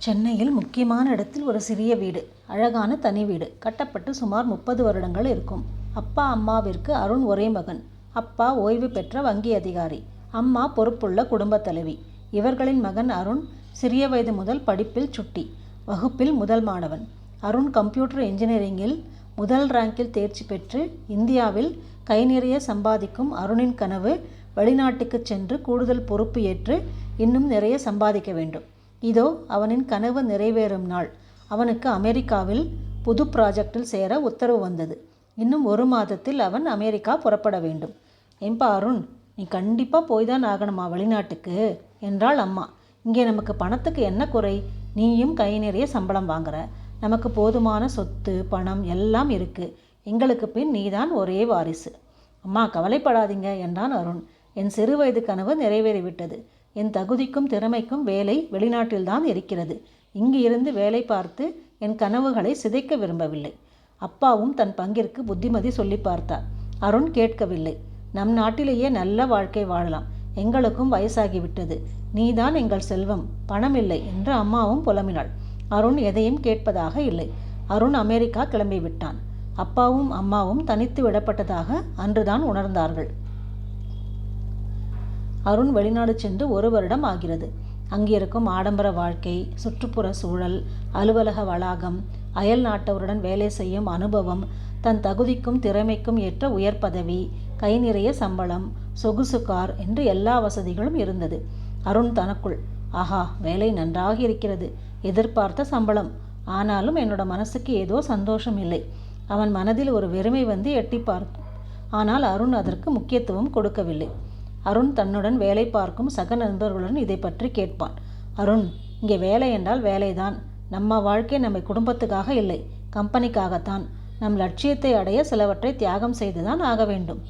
சென்னையில் முக்கியமான இடத்தில் ஒரு சிறிய வீடு, அழகான தனி வீடு கட்டப்பட்டு சுமார் 30 வருடங்கள் இருக்கும். அப்பா அம்மாவிற்கு அருண் ஒரே மகன். அப்பா ஓய்வு பெற்ற வங்கி அதிகாரி, அம்மா பொறுப்புள்ள குடும்பத் தலைவி. இவர்களின் மகன் அருண் சிறிய வயது முதல் படிப்பில் சுட்டி, வகுப்பில் முதல் மாணவன். அருண் கம்ப்யூட்டர் இன்ஜினியரிங்கில் முதல் ரேங்கில் தேர்ச்சி பெற்று இந்தியாவில் கை நிறைய சம்பாதிக்கும் அருணின் கனவு வெளிநாட்டுக்கு சென்று கூடுதல் பொறுப்பு ஏற்று இன்னும் நிறைய சம்பாதிக்க வேண்டும். இதோ அவனின் கனவு நிறைவேறும் நாள். அவனுக்கு அமெரிக்காவில் புது ப்ராஜெக்டில் சேர உத்தரவு வந்தது. இன்னும் 1 மாதத்தில் அவன் அமெரிக்கா புறப்பட வேண்டும். ஏம்பா அருண், நீ கண்டிப்பாக போய் தான் ஆகணுமா வெளிநாட்டுக்கு என்றாள் அம்மா. இங்கே நமக்கு பணத்துக்கு என்ன குறை? நீயும் கை நிறைய சம்பளம் வாங்குற. நமக்கு போதுமான சொத்து பணம் எல்லாம் இருக்கு. எங்களுக்கு பின் நீதான் ஒரே வாரிசு. அம்மா கவலைப்படாதீங்க என்றான் அருண். என் சிறு வயது கனவு நிறைவேறிவிட்டது. என் தகுதிக்கும் திறமைக்கும் வேலை வெளிநாட்டில்தான் இருக்கிறது. இங்கு இருந்து வேலை பார்த்து என் கனவுகளை சிதைக்க விரும்பவில்லை. அப்பாவும் தன் பங்கிற்கு புத்திமதி சொல்லி பார்த்தார். அருண் கேட்கவில்லை. நம் நாட்டிலேயே நல்ல வாழ்க்கை வாழலாம். எங்களுக்கும் வயசாகிவிட்டது. நீதான் எங்கள் செல்வம், பணம் இல்லை என்று அம்மாவும் புலம்பினாள். அருண் எதையும் கேட்பதாக இல்லை. அருண் அமெரிக்கா கிளம்பிவிட்டான். அப்பாவும் அம்மாவும் தனித்து விடப்பட்டதாக அன்றுதான் உணர்ந்தார்கள். அருண் வெளிநாடு சென்று 1 வருடம் ஆகிறது. அங்கிருக்கும் ஆடம்பர வாழ்க்கை, சுற்றுப்புற சூழல், அலுவலக வளாகம், அயல் நாட்டவருடன் வேலை செய்யும் அனுபவம், தன் தகுதிக்கும் திறமைக்கும் ஏற்ற உயர் பதவி, கை நிறைய சம்பளம், சொகுசு கார் என்று எல்லா வசதிகளும் இருந்தது. அருண் தனக்குள், ஆஹா, வேலை நன்றாக இருக்கிறது, எதிர்பார்த்த சம்பளம், ஆனாலும் என்னோட மனசுக்கு ஏதோ சந்தோஷம் இல்லை. அவன் மனதில் ஒரு வெறுமை வந்து எட்டி பார்க்கும். ஆனால் அருண் அதற்கு முக்கியத்துவம் கொடுக்கவில்லை. அருண் தன்னுடன் வேலை பார்க்கும் சக நண்பர்களுடன் இதை பற்றி கேட்பான். அருண், இங்கே வேலை என்றால் வேலைதான். நம்ம வாழ்க்கை நம்ம குடும்பத்துக்காக இல்லை, கம்பெனிக்காகத்தான். நம் லட்சியத்தை அடைய சிலவற்றை தியாகம் செய்துதான் ஆக வேண்டும்.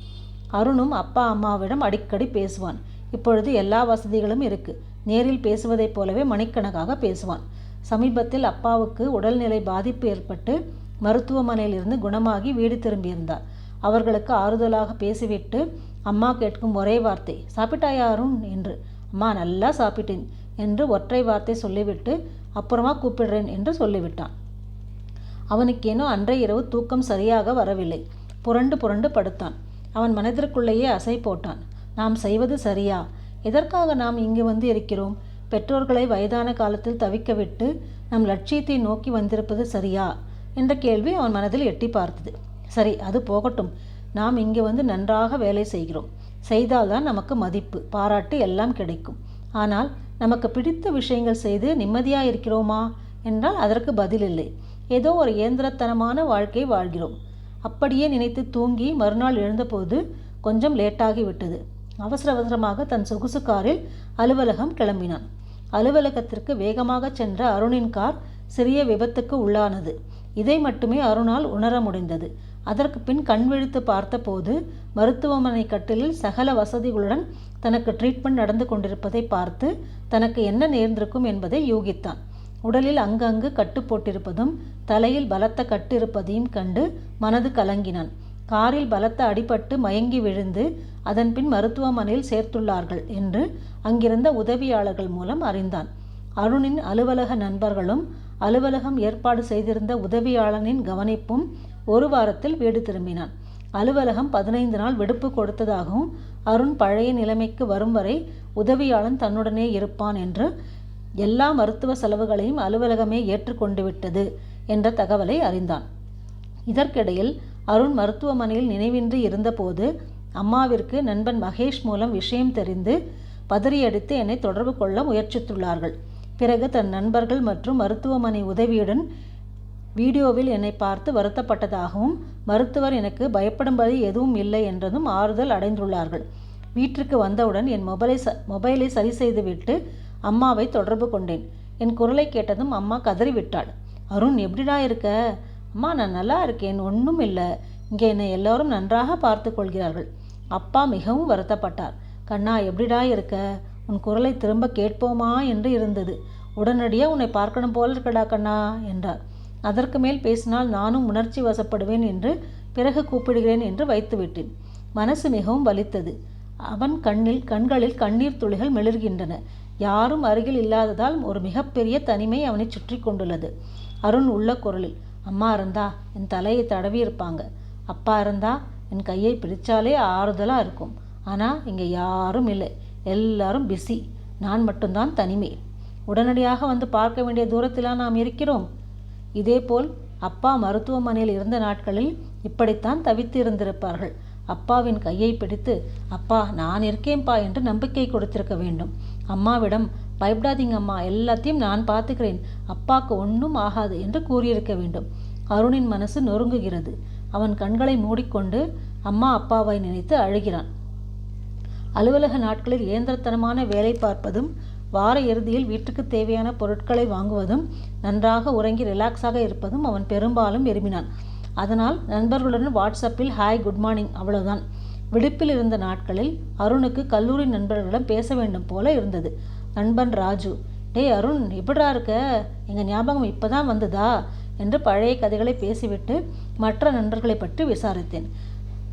அருணும் அப்பா அம்மாவிடம் அடிக்கடி பேசுவான். இப்பொழுது எல்லா வசதிகளும் இருக்கு. நேரில் பேசுவதைப் போலவே மணிக்கணக்காக பேசுவான். சமீபத்தில் அப்பாவுக்கு உடல்நிலை பாதிப்பு ஏற்பட்டு மருத்துவமனையிலிருந்து குணமாகி வீடு திரும்பியிருந்தார். அவர்களுக்கு ஆறுதலாக பேசிவிட்டு அம்மா கேட்கும் ஒரே வார்த்தை, சாப்பிட்டாயா அருண் என்று. அம்மா நல்லா சாப்பிட்டேன் என்று ஒற்றை வார்த்தை சொல்லிவிட்டு அப்புறமா கூப்பிடுறேன் என்று சொல்லிவிட்டான். அவனுக்கேனோ அன்றைய இரவு தூக்கம் சரியாக வரவில்லை. புரண்டு புரண்டு படுத்தான். அவன் மனதிற்குள்ளேயே அசை போட்டான். நாம் செய்வது சரியா? எதற்காக நாம் இங்கு வந்து இருக்கிறோம்? பெற்றோர்களை வயதான காலத்தில் தவிக்க விட்டு நம் லட்சியத்தை நோக்கி வந்திருப்பது சரியா என்ற கேள்வி அவன் மனதில் எட்டி பார்த்தது. சரி, அது போகட்டும். நாம் இங்கே வந்து நன்றாக வேலை செய்கிறோம். செய்தால்தான் நமக்கு மதிப்பு, பாராட்டு எல்லாம் கிடைக்கும். ஆனால் நமக்கு பிடித்த விஷயங்கள் செய்து நிம்மதியாக இருக்கிறோமா என்றால் அதற்கு பதில் இல்லை. ஏதோ ஒரு இயந்திரத்தனமான வாழ்க்கை வாழ்கிறோம். அப்படியே நினைத்து தூங்கி மறுநாள் எழுந்தபோது கொஞ்சம் லேட்டாகிவிட்டது. அவசர அவசரமாக தன் சொகுசு காரில் அலுவலகம் கிளம்பினான். அலுவலகத்திற்கு வேகமாக சென்ற அருணின் கார் சிறிய விபத்துக்கு உள்ளானது. இதை மட்டுமே அருணால் உணர முடிந்தது. அதற்கு பின் கண் விழித்து பார்த்தபோது மருத்துவமனை கட்டிலில் சகல வசதிகளுடன் தனக்கு ட்ரீட்மெண்ட் நடந்து கொண்டிருப்பதை பார்த்து தனக்கு என்ன நேர்ந்திருக்கும் என்பதை யூகித்தான். உடலில் அங்கங்கு கட்டு போட்டிருப்பதும் தலையில் பலத்த கட்டு இருப்பதையும் கண்டு மனது கலங்கினான். காரில் பலத்த அடிபட்டு மயங்கி விழுந்து அதன்பின் மருத்துவமனையில் சேர்த்துள்ளார்கள் என்று அங்கிருந்த உதவியாளர்கள் மூலம் அறிந்தான். அருணின் அலுவலக நண்பர்களும் அலுவலகம் ஏற்பாடு செய்திருந்த உதவியாளனின் கவனிப்பும் 1 வாரத்தில் வீடு திரும்பினான். அலுவலகம் 15 நாள் விடுப்பு கொடுத்ததாகவும் அருண் பழைய நிலைமைக்கு வரும் வரை உதவியாளன் தன்னுடனே இருப்பான் என்று, எல்லா மருத்துவ செலவுகளையும் அலுவலகமே ஏற்றுக்கொண்டு விட்டது என்ற தகவலை அறிந்தான். இதற்கிடையில் அருண் மருத்துவமனையில் நினைவின்றி இருந்தபோது அம்மாவிற்கு நண்பன் மகேஷ் மூலம் விஷயம் தெரிந்து பதறியடித்து என்னை தொடர்பு கொள்ள முயற்சித்துள்ளார்கள். பிறகு தன் நண்பர்கள் மற்றும் மருத்துவமனை உதவியுடன் வீடியோவில் என்னை பார்த்து வருத்தப்பட்டதாகவும் மருத்துவர் எனக்கு பயப்படும்படி எதுவும் இல்லை என்றதும் ஆறுதல் அடைந்துள்ளார்கள். வீட்டிற்கு வந்தவுடன் என் மொபைலை சரி செய்துவிட்டு அம்மாவை தொடர்பு கொண்டேன். என் குரலை கேட்டதும் அம்மா கதறிவிட்டாள். அருண், எப்படிடா இருக்க? அம்மா, நான் நல்லா இருக்கேன், ஒன்றும் இல்லை. இங்கே என்னை எல்லோரும் நன்றாக பார்த்து கொள்கிறார்கள். அப்பா மிகவும் வருத்தப்பட்டார். கண்ணா, எப்படிடா இருக்க? உன் குரலை திரும்ப கேட்போமா என்று இருந்தது. உடனடியாக உன்னை பார்க்கணும் போல இருக்கடா கண்ணா என்றார். அதற்கு மேல் பேசினால் நானும் உணர்ச்சி வசப்படுவேன் என்று பிறகு கூப்பிடுகிறேன் என்று வைத்துவிட்டேன். மனசு மிகவும் வலித்தது. அவன் கண்களில் கண்ணீர் துளிகள் மெளிர்கின்றன. யாரும் அருகில் இல்லாததால் ஒரு மிகப்பெரிய தனிமை அவனை சுற்றி கொண்டுள்ளது. அருண் உள்ள குரலில், அம்மா இருந்தா என் தலையை தடவி இருப்பாங்க, அப்பா இருந்தா என் கையை பிடிச்சாலே ஆறுதலாக இருக்கும். ஆனால் இங்கே யாரும் இல்லை, எல்லாரும் பிஸி. நான் மட்டும்தான் தனிமை. உடனடியாக வந்து பார்க்க வேண்டிய தூரத்திலாம் நாம் இருக்கிறோம். இதேபோல் அப்பா மருத்துவமனையில் இருந்த நாட்களில் இப்படித்தான் தவித்து இருந்திருப்பார்கள். அப்பாவின் கையை பிடித்து, அப்பா நான் இருக்கேன்பா என்று நம்பிக்கை கொடுத்திருக்க வேண்டும். அம்மாவிடம், பயப்படாதீங்க அம்மா, எல்லாத்தையும் நான் பார்த்துக்கிறேன், அப்பாவுக்கு ஒன்றும் ஆகாது என்று கூறியிருக்க வேண்டும். அருணின் மனசு நொறுங்குகிறது. அவன் கண்களை மூடிக்கொண்டு அம்மா அப்பாவை நினைத்து அழுகிறான். அலுவலக நாட்களில் இயந்திரத்தனமான வேலை பார்ப்பதும் வார இறுதியில் வீட்டுக்கு தேவையான பொருட்களை வாங்குவதும் நன்றாக உறங்கி ரிலாக்ஸாக இருப்பதும் அவன் பெரும்பாலும் விரும்பினான். அதனால் நண்பர்களுடன் வாட்ஸ்அப்பில் ஹாய் குட் மார்னிங், அவ்வளவுதான். விடுப்பில் இருந்த நாட்களில் அருணுக்கு கல்லூரி நண்பர்களிடம் பேச வேண்டும் போல இருந்தது. நண்பன் ராஜு, டேய் அருண், எப்படிடா இருக்க, எங்கள் ஞாபகம் இப்போதான் வந்ததா என்று பழைய கதைகளை பேசிவிட்டு மற்ற நண்பர்களை பற்றி விசாரித்தேன்.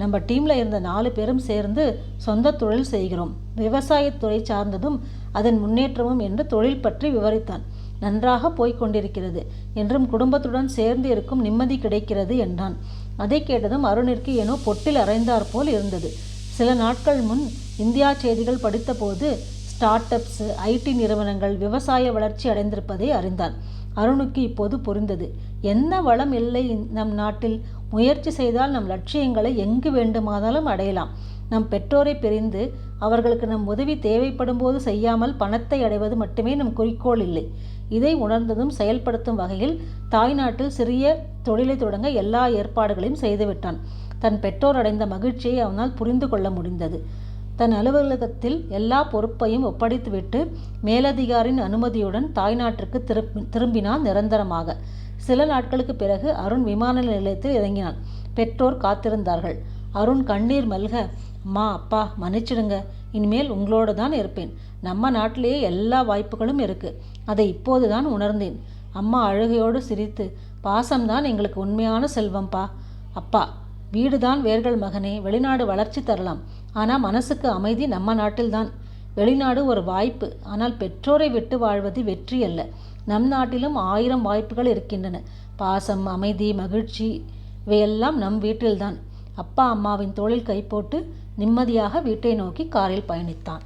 நம்ம டீமில் இருந்த 4 பேரும் சேர்ந்து சொந்த தொழில் செய்கிறோம், விவசாயத்துறை சார்ந்ததும் அதன் முன்னேற்றமும் என்று தொழில் பற்றி விவரித்தான். நன்றாக போய்கொண்டிருக்கிறது என்றும் குடும்பத்துடன் சேர்ந்து இருக்கும் நிம்மதி கிடைக்கிறது என்றான். அதை கேட்டதும் அருணிற்கு ஏனோ பொட்டில் அரைந்தார் போல் இருந்தது. சில நாட்கள் முன் இந்தியா செய்திகள் படித்தபோது ஸ்டார்ட் அப்ஸ், ஐடி நிறுவனங்கள் விவசாய வளர்ச்சி அடைந்திருப்பதை அறிந்தான். அருணுக்கு இப்போது புரிந்தது. என்ன வளம் இல்லை நம் நாட்டில், முயற்சி செய்தால் நம் லட்சியங்களை எங்கு வேண்டுமானாலும் அடையலாம். நம் பெற்றோரை பிரிந்து அவர்களுக்கு நம் உதவி தேவைப்படும் போது செய்யாமல் பணத்தை அடைவது மட்டுமே நம் குறிக்கோள் இல்லை. இதை உணர்ந்ததும் செயல்படுத்தும் வகையில் தாய்நாட்டில் சிறிய தொழிலை தொடங்க எல்லா ஏற்பாடுகளையும் செய்துவிட்டான். தன் பெற்றோர் அடைந்த மகிழ்ச்சியை அவனால் புரிந்து கொள்ள முடிந்தது. தன் அலுவலகத்தில் எல்லா பொறுப்பையும் ஒப்படைத்துவிட்டு மேலதிகாரின் அனுமதியுடன் தாய்நாட்டிற்கு திரும்பினான் நிரந்தரமாக. சில நாட்களுக்கு பிறகு அருண் விமான நிலையத்தில் இறங்கினான். பெற்றோர் காத்திருந்தார்கள். அருண் கண்ணீர் மல்க, அம்மா அப்பா மன்னிச்சிடுங்க, இனிமேல் உங்களோடு தான் இருப்பேன். நம்ம நாட்டிலேயே எல்லா வாய்ப்புகளும் இருக்குது, அதை இப்போது தான் உணர்ந்தேன். அம்மா அழுகையோடு சிரித்து, பாசம்தான் எங்களுக்கு உண்மையான செல்வம்பா. அப்பா, வீடு தான் வேர்கள் மகனே, வெளிநாடு வளர்ச்சி தரலாம், ஆனால் மனசுக்கு அமைதி நம்ம நாட்டில்தான். வெளிநாடு ஒரு வாய்ப்பு, ஆனால் பெற்றோரை விட்டு வாழ்வது வெற்றி அல்ல. நம் நாட்டிலும் 1000 வாய்ப்புகள் இருக்கின்றன. பாசம், அமைதி, மகிழ்ச்சி இவையெல்லாம் நம் வீட்டில்தான். அப்பா அம்மாவின் தோளில் கை போட்டு நிம்மதியாக வீட்டை நோக்கி காரில் பயணித்தான்.